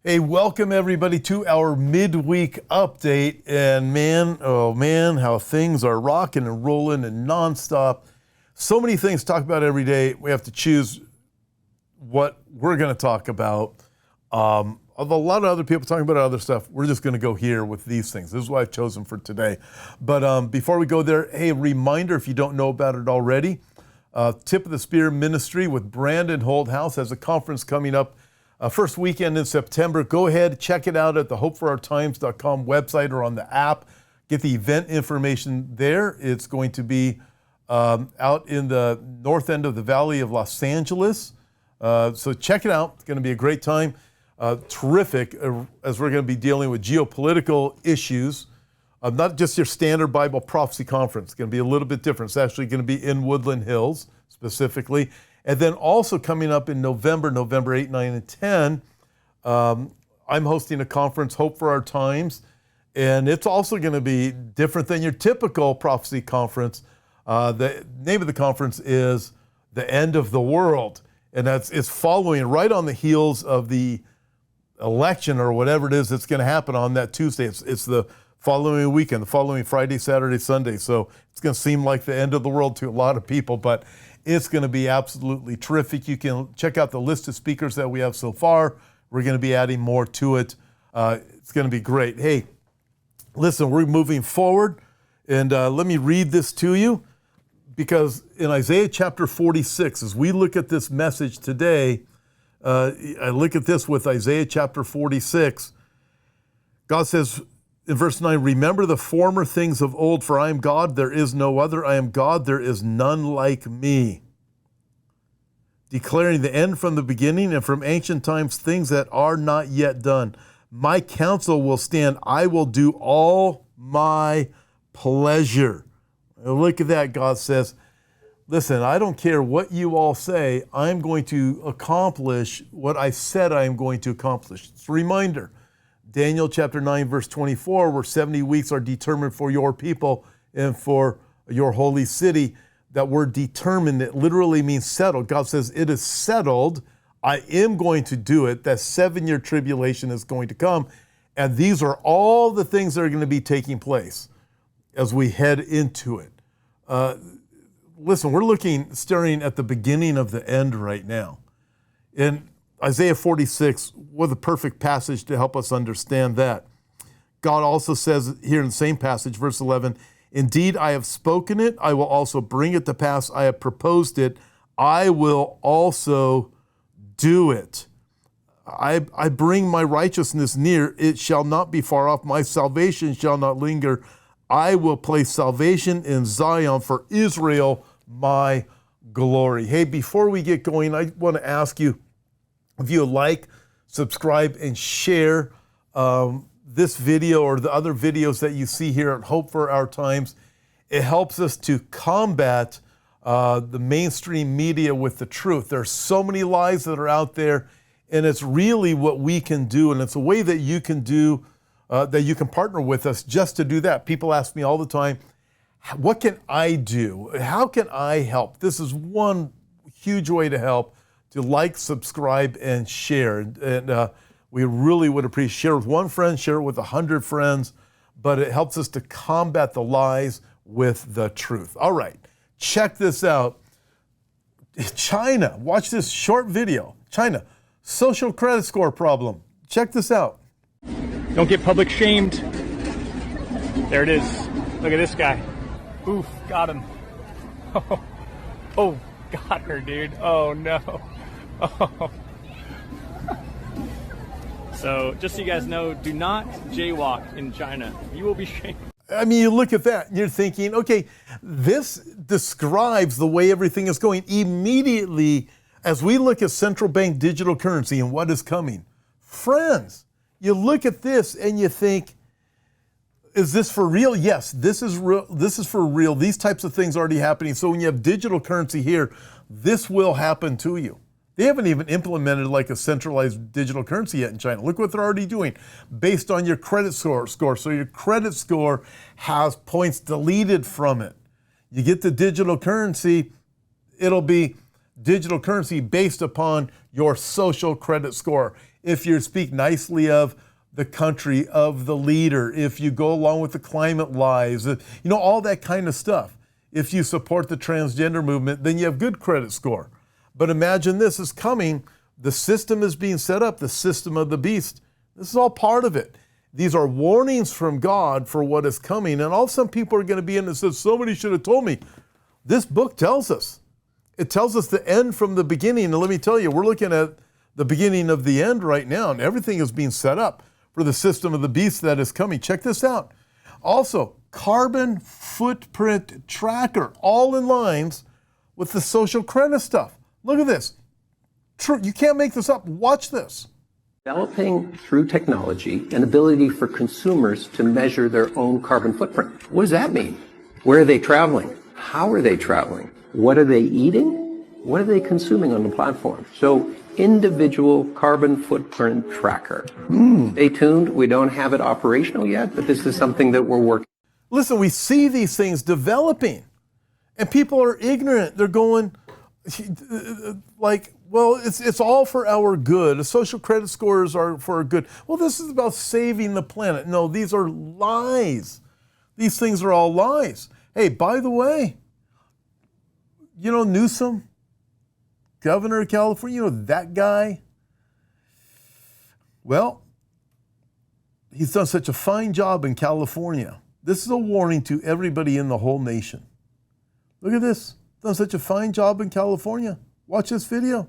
Hey, welcome everybody to our midweek update. And man, oh man, how things are rocking and rolling and nonstop. So many things to talk about every day. We have to choose what we're going to talk about. A lot of other people talking about other stuff. We're just going to go here with these things. This is what I've chosen for today. But before we go there, hey, a reminder if you don't know about it already, Tip of the Spear Ministry with Brandon Holthouse has a conference coming up first weekend in September. Go ahead, check it out at the hopeforourtimes.com website or on the app. Get the event information there. It's going to be out in the north end of the Valley of Los Angeles. So check it out. It's going to be a great time. Terrific, as we're going to be dealing with geopolitical issues. Not just your standard Bible prophecy conference. It's going to be a little bit different. It's actually going to be in Woodland Hills specifically. And then also coming up in November 8, 9, and 10, I'm hosting a conference, Hope for Our Times, and it's also going to be different than your typical prophecy conference. The name of the conference is The End of the World, and it's following right on the heels of the election or whatever it is that's going to happen on that Tuesday. It's the following weekend, the following Friday, Saturday, Sunday. So it's going to seem like the end of the world to a lot of people, but it's going to be absolutely terrific. You can check out the list of speakers that we have so far. We're going to be adding more to it. It's going to be great. Hey, listen, we're moving forward, and let me read this to you, because in Isaiah chapter 46, as we look at this message today, I look at this with Isaiah chapter 46. God says in verse 9, "Remember the former things of old, for I am God, there is no other. I am God, there is none like me. Declaring the end from the beginning, and from ancient times things that are not yet done. My counsel will stand. I will do all my pleasure." Look at that, God says. Listen, I don't care what you all say. I'm going to accomplish what I said I am going to accomplish. It's a reminder. Daniel chapter 9, verse 24, where 70 weeks are determined for your people and for your holy city. That word determined, it literally means settled. God says, it is settled. I am going to do it. That 7-year tribulation is going to come. And these are all the things that are going to be taking place as we head into it. Listen, we're staring at the beginning of the end right now. And Isaiah 46, what a perfect passage to help us understand that. God also says here in the same passage, verse 11, "Indeed, I have spoken it. I will also bring it to pass. I have proposed it. I will also do it. I bring my righteousness near. It shall not be far off. My salvation shall not linger. I will place salvation in Zion for Israel, my glory." Hey, before we get going, I want to ask you, if you like, subscribe, and share this video or the other videos that you see here at Hope for Our Times. It helps us to combat the mainstream media with the truth. There are so many lies that are out there, and it's really what we can do, and it's a way that you can do, that you can partner with us just to do that. People ask me all the time, what can I do? How can I help? This is one huge way to help. To like, subscribe, and share. And we really would appreciate it. Share with one friend, share it with 100 friends, but it helps us to combat the lies with the truth. All right, check this out. China, watch this short video. China, social credit score problem. Check this out. Don't get public shamed. There it is. Look at this guy. Oof, got him. Oh, got her, dude. Oh, no. Oh. So, just so you guys know, do not jaywalk in China. You will be shamed. I mean, you look at that and you're thinking, okay, this describes the way everything is going. Immediately, as we look at central bank digital currency and what is coming, friends, you look at this and you think, is this for real? Yes, this is real. This is for real. These types of things are already happening. So when you have digital currency here, this will happen to you. They haven't even implemented like a centralized digital currency yet in China. Look what they're already doing based on your credit score. So your credit score has points deleted from it. You get the digital currency, it'll be digital currency based upon your social credit score. if you speak nicely of the country, of the leader, if you go along with the climate lies, all that kind of stuff. If you support the transgender movement, then you have good credit score. But imagine this is coming. The system is being set up, the system of the beast. This is all part of it. These are warnings from God for what is coming. And all of a sudden people are going to be in and say, somebody should have told me. This book tells us. It tells us the end from the beginning. And let me tell you, we're looking at the beginning of the end right now. And everything is being set up for the system of the beast that is coming. Check this out. Also, carbon footprint tracker, all in lines with the social credit stuff. Look at this. True, you can't make this up. Watch this. Developing through technology an ability for consumers to measure their own carbon footprint. What does that mean? Where are they traveling? How are they traveling? What are they eating? What are they consuming on the platform? So individual carbon footprint tracker. Stay tuned. We don't have it operational yet, but this is something that we're working. Listen, we see these things developing and people are ignorant. They're going like, well, it's all for our good. The social credit scores are for our good. Well, this is about saving the planet. No, these are lies. These things are all lies. Hey, by the way, Newsom, governor of California, that guy? Well, he's done such a fine job in California. This is a warning to everybody in the whole nation. Look at this. Done such a fine job in California. Watch this video.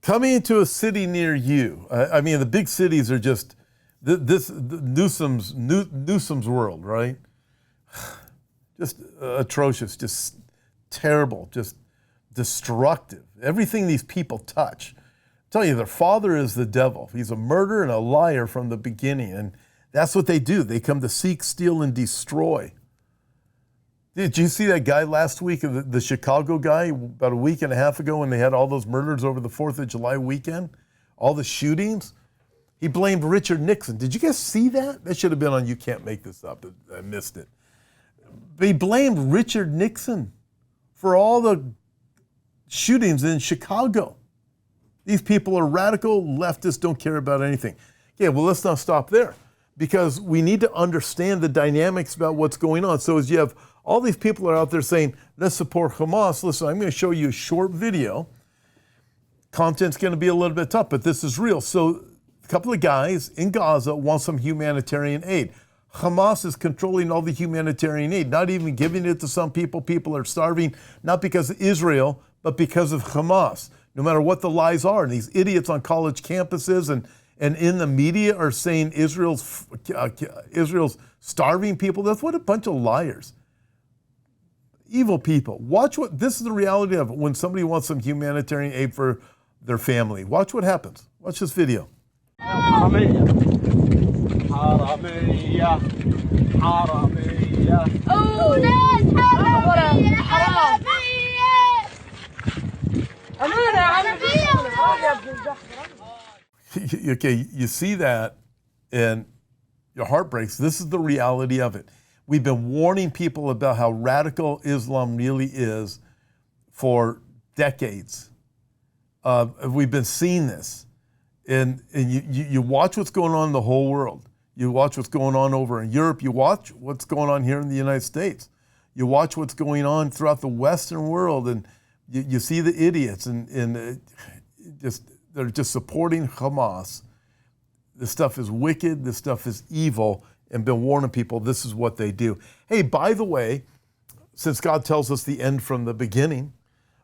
Coming into a city near you. I mean, the big cities are just Newsom's world, right? Just atrocious, just terrible, just destructive. Everything these people touch. I tell you, their father is the devil. He's a murderer and a liar from the beginning, and that's what they do. They come to seek, steal, and destroy. Did you see that guy last week, the Chicago guy, about a week and a half ago when they had all those murders over the 4th of July weekend? All the shootings? He blamed Richard Nixon. Did you guys see that? That should have been on You Can't Make This Up. I missed it. They blamed Richard Nixon for all the shootings in Chicago. These people are radical leftists, don't care about anything. Okay, well, let's not stop there because we need to understand the dynamics about what's going on. So as you have all these people are out there saying, let's support Hamas. Listen, I'm going to show you a short video. Content's going to be a little bit tough, but this is real. So a couple of guys in Gaza want some humanitarian aid. Hamas is controlling all the humanitarian aid, not even giving it to some people. People are starving, not because of Israel, but because of Hamas. No matter what the lies are, and these idiots on college campuses and in the media are saying Israel's starving people. That's what a bunch of liars. Evil people. Watch this is the reality of it when somebody wants some humanitarian aid for their family. Watch what happens. Watch this video. Okay, you see that and your heart breaks. This is the reality of it. We've been warning people about how radical Islam really is for decades. We've been seeing this. And you watch what's going on in the whole world. You watch what's going on over in Europe. You watch what's going on here in the United States. You watch what's going on throughout the Western world. And you see the idiots and they're just supporting Hamas. This stuff is wicked. This stuff is evil. And been warning people this is what they do. Hey, by the way, since God tells us the end from the beginning,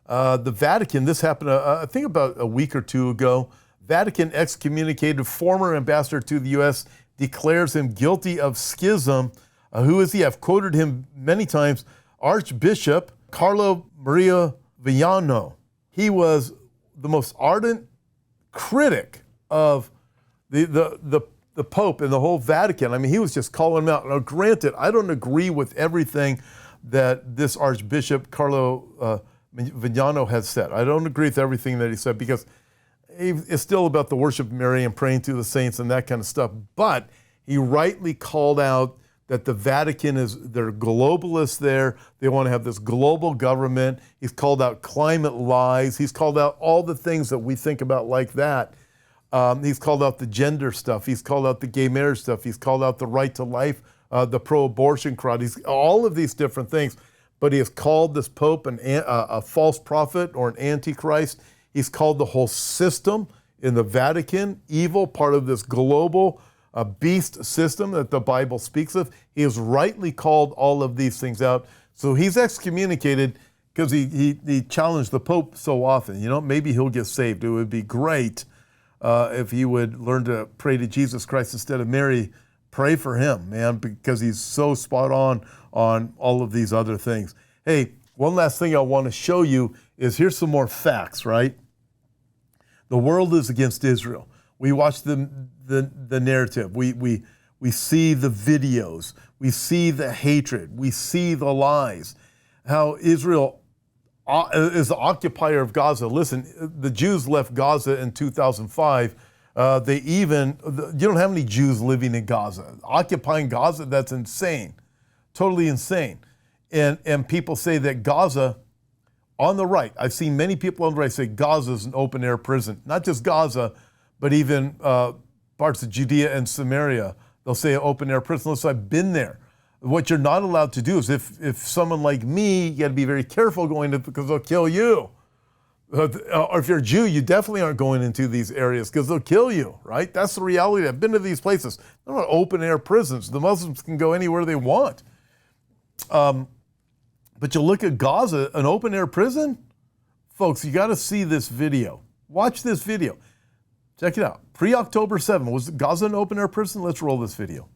the Vatican, this happened, I think about a week or two ago, Vatican excommunicated former ambassador to the U.S., declares him guilty of schism. Who is he? I've quoted him many times, Archbishop Carlo Maria Villano. He was the most ardent critic of the the Pope and the whole Vatican, I mean, he was just calling them out. Now, granted, I don't agree with everything that this Archbishop Carlo Vignano has said. I don't agree with everything that he said because it's still about the worship of Mary and praying to the saints and that kind of stuff. But he rightly called out that the Vatican they're globalists there. They want to have this global government. He's called out climate lies. He's called out all the things that we think about like that. He's called out the gender stuff. He's called out the gay marriage stuff. He's called out the right to life, the pro-abortion crowd. He's all of these different things. But he has called this Pope a false prophet or an antichrist. He's called the whole system in the Vatican evil, part of this global beast system that the Bible speaks of. He has rightly called all of these things out. So he's excommunicated because he challenged the Pope so often. You know, maybe he'll get saved. It would be great if he would learn to pray to Jesus Christ instead of Mary. Pray for him, man, because he's so spot on all of these other things. Hey, one last thing I want to show you is here's some more facts, right? The world is against Israel. We watch the narrative. We see the videos. We see the hatred. We see the lies. How Israel is the occupier of Gaza. Listen, the Jews left Gaza in 2005. You don't have any Jews living in Gaza. Occupying Gaza, that's insane. Totally insane. And people say that Gaza, on the right, I've seen many people on the right say Gaza is an open air prison. Not just Gaza, but even parts of Judea and Samaria. They'll say open air prison. Listen, I've been there. What you're not allowed to do is if someone like me, you got to be very careful going to because they'll kill you. Or if you're a Jew, you definitely aren't going into these areas because they'll kill you, right? That's the reality. I've been to these places. They're not open air prisons. The Muslims can go anywhere they want. But you look at Gaza, an open air prison? Folks, you got to see this video. Watch this video. Check it out. Pre-October 7, was Gaza an open air prison? Let's roll this video.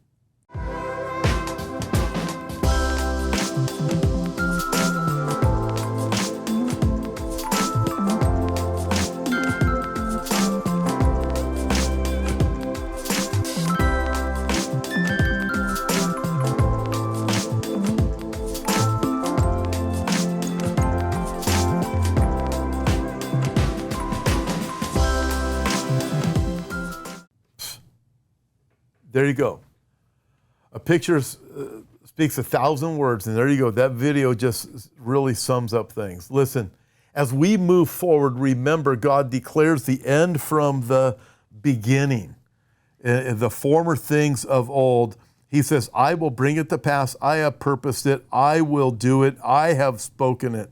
There you go. A picture speaks 1,000 words, and there you go. That video just really sums up things. Listen, as we move forward, remember God declares the end from the beginning. The former things of old. He says, I will bring it to pass. I have purposed it. I will do it. I have spoken it.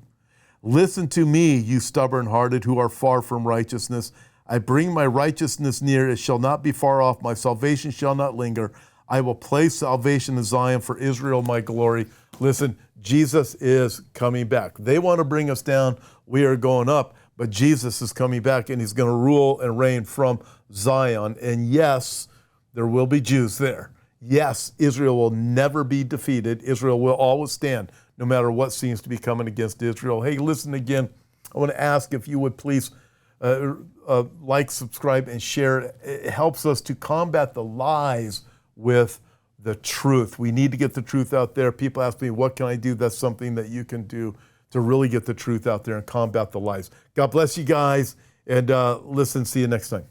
Listen to me, you stubborn-hearted who are far from righteousness. I bring my righteousness near, it shall not be far off, my salvation shall not linger. I will place salvation in Zion for Israel, my glory. Listen, Jesus is coming back. They want to bring us down, we are going up, but Jesus is coming back and he's going to rule and reign from Zion. And yes, there will be Jews there. Yes, Israel will never be defeated. Israel will always stand, no matter what seems to be coming against Israel. Hey, listen again, I want to ask if you would please like, subscribe, and share. It helps us to combat the lies with the truth. We need to get the truth out there. People ask me, what can I do? That's something that you can do to really get the truth out there and combat the lies. God bless you guys, and listen, see you next time.